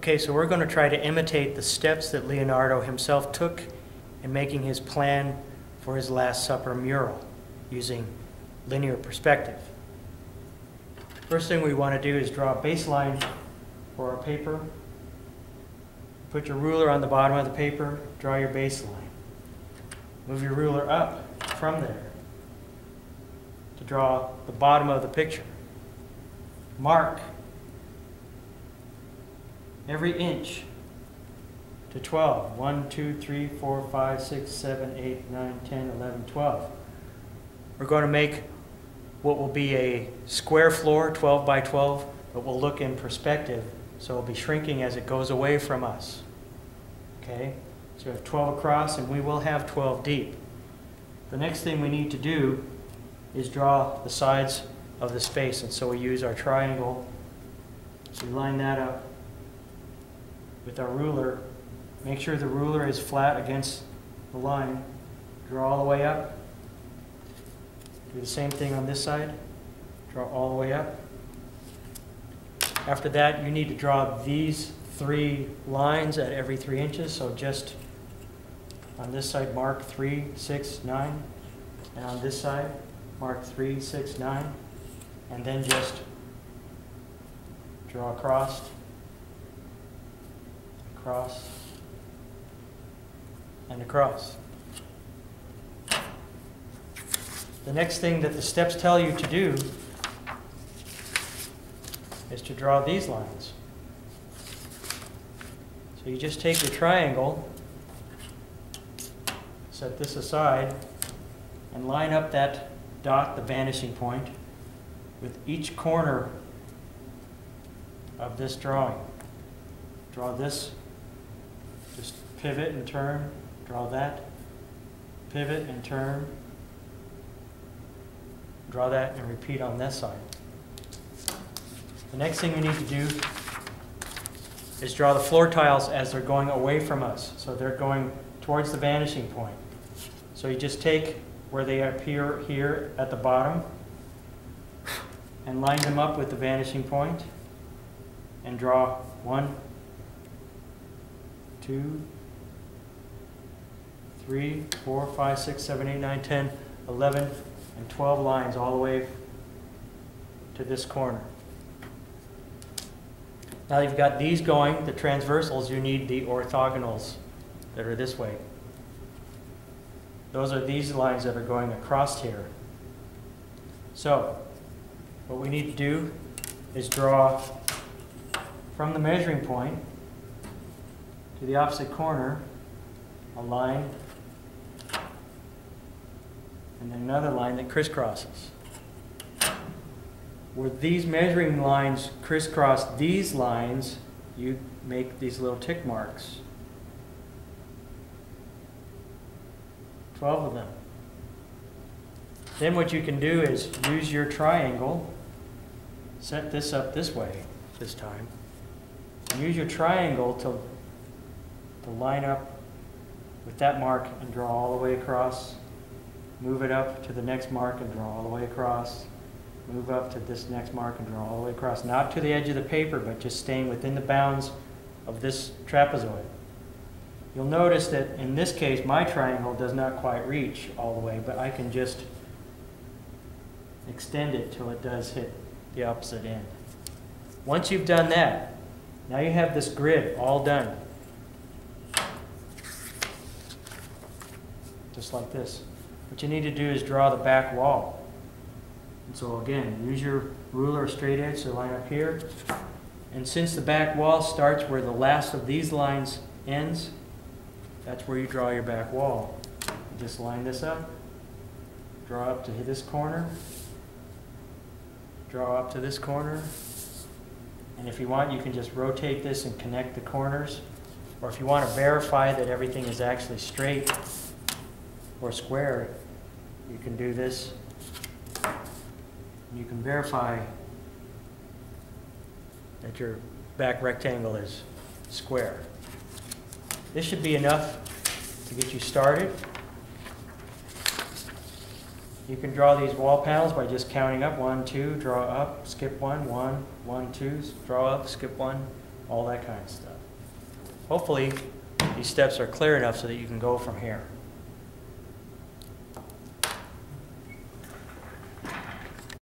Okay, so we're going to try to imitate the steps that Leonardo himself took in making his plan for his Last Supper mural using linear perspective. First thing we want to do is draw a baseline for our paper. Put your ruler on the bottom of the paper, draw your baseline. Move your ruler up from there to draw the bottom of the picture. Mark every inch to 12. 1, 2, 3, 4, 5, 6, 7, 8, 9, 10, 11, 12. We're going to make what will be a square floor, 12 by 12, but will look in perspective, so it'll be shrinking as it goes away from us. Okay? So we have 12 across, and we will have 12 deep. The next thing we need to do is draw the sides of the space, and so we use our triangle. So we line that up with our ruler. Make sure the ruler is flat against the line. Draw all the way up. Do the same thing on this side. Draw all the way up. After that, you need to draw these 3 lines at every 3 inches. So just on this side, mark 3, 6, 9. And on this side, mark 3, 6, 9. And then just draw across, across, and across. The next thing that the steps tell you to do is to draw these lines. So you just take your triangle, set this aside, and line up that dot, the vanishing point, with each corner of this drawing. Draw this, just pivot and turn, draw that, pivot and turn, draw that, and repeat on this side. The next thing we need to do is draw the floor tiles as they're going away from us. So they're going towards the vanishing point. So you just take where they appear here at the bottom and line them up with the vanishing point and draw 1, 2, 3, 4, 5, 6, 7, 8, 9, 10, 11, and 12 lines all the way to this corner. Now you've got these going, the transversals, you need the orthogonals that are this way. Those are these lines that are going across here. So, what we need to do is draw from the measuring point to the opposite corner a line and another line that crisscrosses. Where these measuring lines crisscross these lines, you make these little tick marks. 12 of them. Then what you can do is use your triangle, set this up this way this time, and use your triangle to line up with that mark and draw all the way across. Move it up to the next mark and draw all the way across. Move up to this next mark and draw all the way across. Not to the edge of the paper, but just staying within the bounds of this trapezoid. You'll notice that in this case, my triangle does not quite reach all the way, but I can just extend it till it does hit the opposite end. Once you've done that, now you have this grid all done. Just like this. What you need to do is draw the back wall. And so again, use your ruler or straight edge to line up here. And since the back wall starts where the last of these lines ends, that's where you draw your back wall. You just line this up, draw up to this corner, draw up to this corner, and if you want, you can just rotate this and connect the corners. Or if you want to verify that everything is actually straight or square, you can do this. You can verify that your back rectangle is square. This should be enough to get you started. You can draw these wall panels by just counting up. 1, 2, draw up, skip 1, 1, 1, 2, draw up, skip 1, all that kind of stuff. Hopefully, these steps are clear enough so that you can go from here.